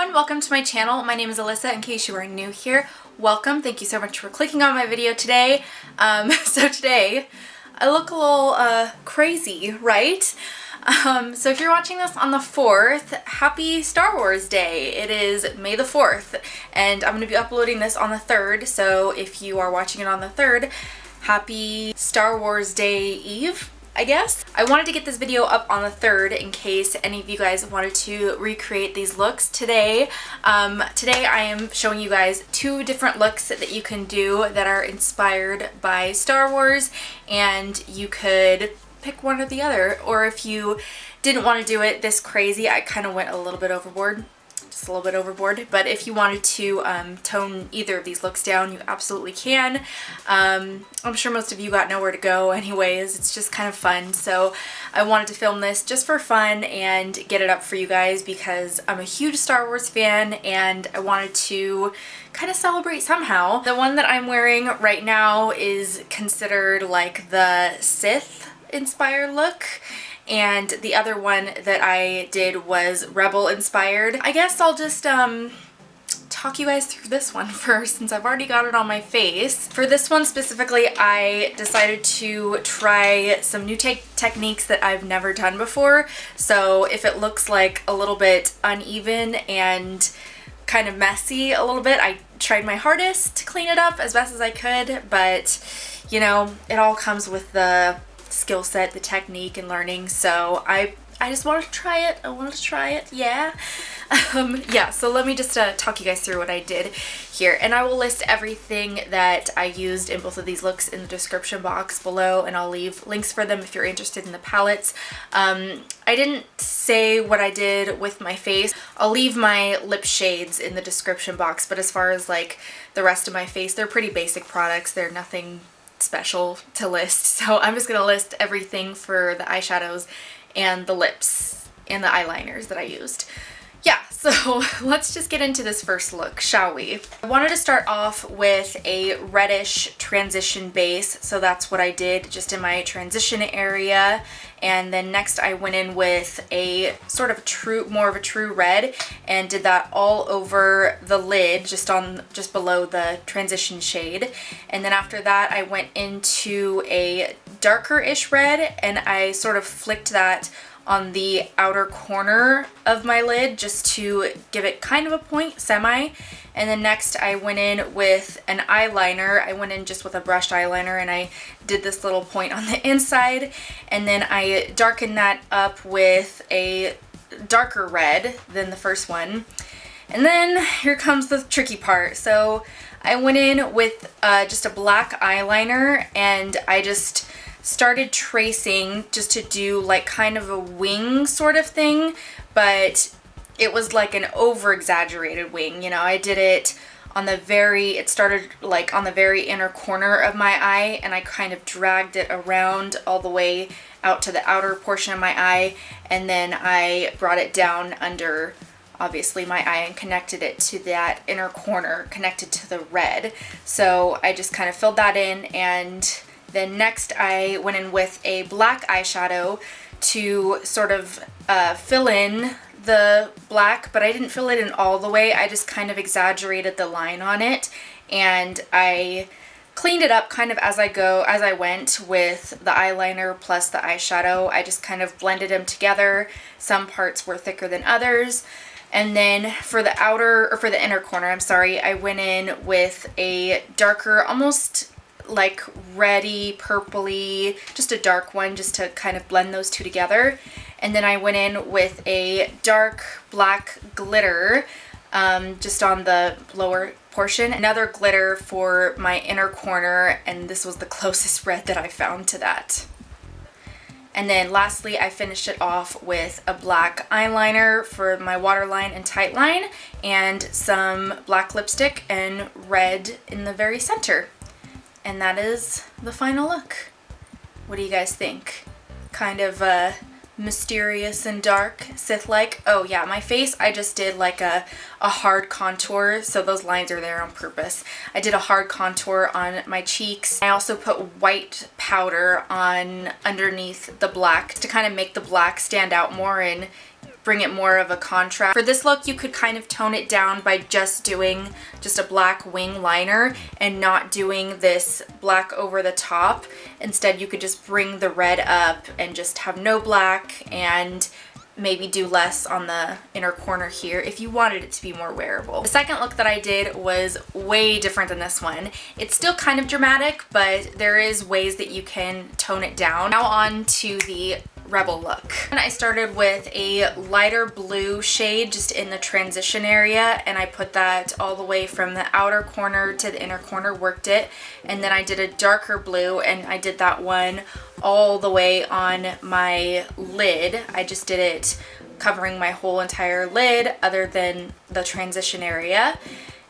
everyone, welcome to my channel. My name is Alyssa, in case you are new here. Welcome, thank you so much for clicking on my video today. So today, I look a little crazy, right? So if you're watching this on the 4th, happy Star Wars Day. It is May the 4th, and I'm going to be uploading this on the 3rd, so if you are watching it on the 3rd, happy Star Wars Day Eve, I guess. I wanted to get this video up on the 3rd in case any of you guys wanted to recreate these looks today. Today I am showing you guys 2 different looks that you can do that are inspired by Star Wars, and you could pick one or the other, or if you didn't want to do it this crazy, I kind of went a little bit overboard. Just a little bit overboard, but if you wanted to tone either of these looks down, you absolutely can. I'm sure most of you got nowhere to go anyways. It's just kind of fun, so I wanted to film this just for fun and get it up for you guys because I'm a huge Star Wars fan and I wanted to kind of celebrate somehow. The one that I'm wearing right now is considered like the Sith inspired look, and the other one that I did was Rebel inspired. I guess I'll just talk you guys through this one first since I've already got it on my face. For this one specifically, I decided to try some new techniques that I've never done before. So if it looks like a little bit uneven and kind of messy a little bit, I tried my hardest to clean it up as best as I could, but you know, it all comes with the skill set, the technique, and learning. So I just wanted to try it. I wanted to try it, yeah. Yeah, so let me just talk you guys through what I did here, and I will list everything that I used in both of these looks in the description box below, and I'll leave links for them if you're interested in the palettes. I didn't say what I did with my face. I'll leave my lip shades in the description box, but as far as like the rest of my face, they're pretty basic products. They're nothing special to list, so I'm just gonna list everything for the eyeshadows and the lips and the eyeliners that I used. Yeah, so let's just get into this first look, shall we? I wanted to start off with a reddish transition base, so that's what I did just in my transition area. And then next I went in with a sort of more of a true red and did that all over the lid, just below the transition shade. And then after that I went into a darker-ish red and I sort of flicked that on the outer corner of my lid just to give it kind of a point, semi. And then next I went in with an eyeliner. I went in just with a brushed eyeliner and I did this little point on the inside, and then I darkened that up with a darker red than the first one. And then here comes the tricky part. So I went in with just a black eyeliner and I just started tracing just to do like kind of a wing sort of thing, but it was like an over-exaggerated wing. You know, I did it on the it started like on the very inner corner of my eye, and I kind of dragged it around all the way out to the outer portion of my eye, and then I brought it down under obviously my eye and connected it to that inner corner, connected to the red. So I just kind of filled that in, and then next I went in with a black eyeshadow to sort of fill in the black, but I didn't fill it in all the way. I just kind of exaggerated the line on it, and I cleaned it up kind of as I went with the eyeliner plus the eyeshadow. I just kind of blended them together. Some parts were thicker than others. And then for the inner corner, I'm sorry, I went in with a darker, almost like reddy, purpley, just a dark one just to kind of blend those two together. And then I went in with a dark black glitter just on the lower portion. Another glitter for my inner corner, and this was the closest red that I found to that. And then lastly, I finished it off with a black eyeliner for my waterline and tightline, and some black lipstick and red in the very center. And that is the final look. What do you guys think? Kind of mysterious and dark, Sith-like. Oh yeah, my face, I just did like a hard contour, so those lines are there on purpose. I did a hard contour on my cheeks. I also put white powder on underneath the black to kind of make the black stand out more and bring it more of a contrast. For this look, you could kind of tone it down by just doing just a black wing liner and not doing this black over the top. Instead, you could just bring the red up and just have no black and maybe do less on the inner corner here if you wanted it to be more wearable. The second look that I did was way different than this one. It's still kind of dramatic, but there is ways that you can tone it down. Now on to the rebel look. And I started with a lighter blue shade just in the transition area, and I put that all the way from the outer corner to the inner corner, worked it, and then I did a darker blue and I did that one all the way on my lid. I just did it covering my whole entire lid other than the transition area.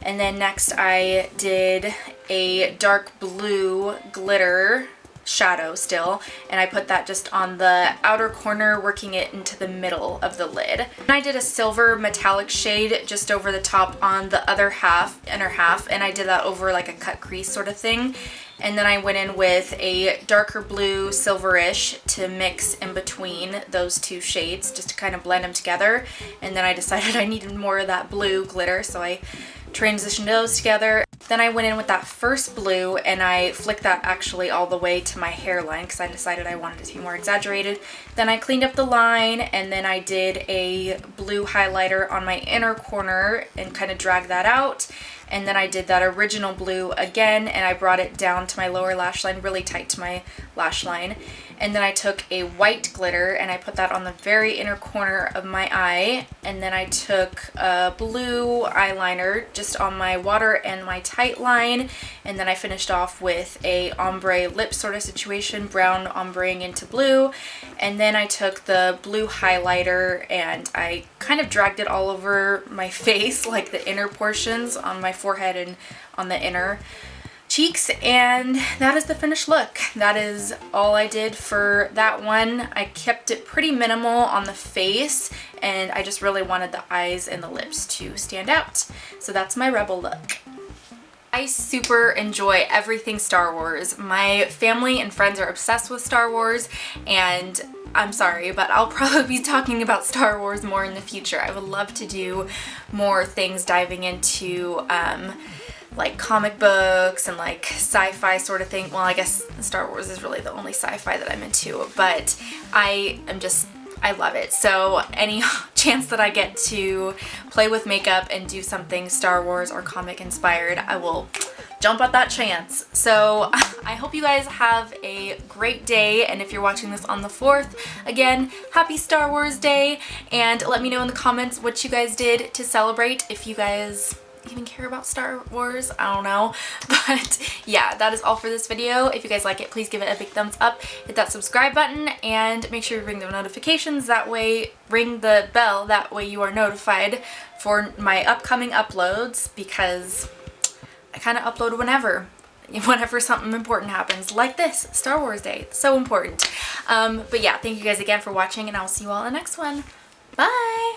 And then next I did a dark blue glitter shadow still, and I put that just on the outer corner, working it into the middle of the lid. And I did a silver metallic shade just over the top on the other half, inner half, and I did that over like a cut crease sort of thing. And then I went in with a darker blue silverish to mix in between those two shades just to kind of blend them together. And then I decided I needed more of that blue glitter, so I transitioned those together. Then I went in with that first blue and I flicked that actually all the way to my hairline because I decided I wanted it to be more exaggerated. Then I cleaned up the line, and then I did a blue highlighter on my inner corner and kind of dragged that out. And then I did that original blue again, and I brought it down to my lower lash line, really tight to my lash line. And then I took a white glitter and I put that on the very inner corner of my eye. And then I took a blue eyeliner just on my water and my tight line. And then I finished off with a ombre lip sort of situation, brown ombreing into blue. And then I took the blue highlighter and I kind of dragged it all over my face, like the inner portions on my forehead and on the inner cheeks, and that is the finished look. That is all I did for that one. I kept it pretty minimal on the face, and I just really wanted the eyes and the lips to stand out. So that's my rebel look. I super enjoy everything Star Wars. My family and friends are obsessed with Star Wars, and I'm sorry, but I'll probably be talking about Star Wars more in the future. I would love to do more things diving into like comic books and like sci-fi sort of thing. Well, I guess Star Wars is really the only sci-fi that I'm into, but I love it. So any chance that I get to play with makeup and do something Star Wars or comic inspired, I will jump at that chance. So I hope you guys have a great day, and if you're watching this on the 4th, again, happy Star Wars Day, and let me know in the comments what you guys did to celebrate, if you guys even care about Star Wars, I don't know. But yeah, that is all for this video. If you guys like it, please give it a big thumbs up, hit that subscribe button, and make sure you ring the notifications, that way, ring the bell, that way you are notified for my upcoming uploads, because I kind of upload whenever something important happens, like this, Star Wars Day. It's so important. But yeah, thank you guys again for watching, and I'll see you all in the next one. Bye!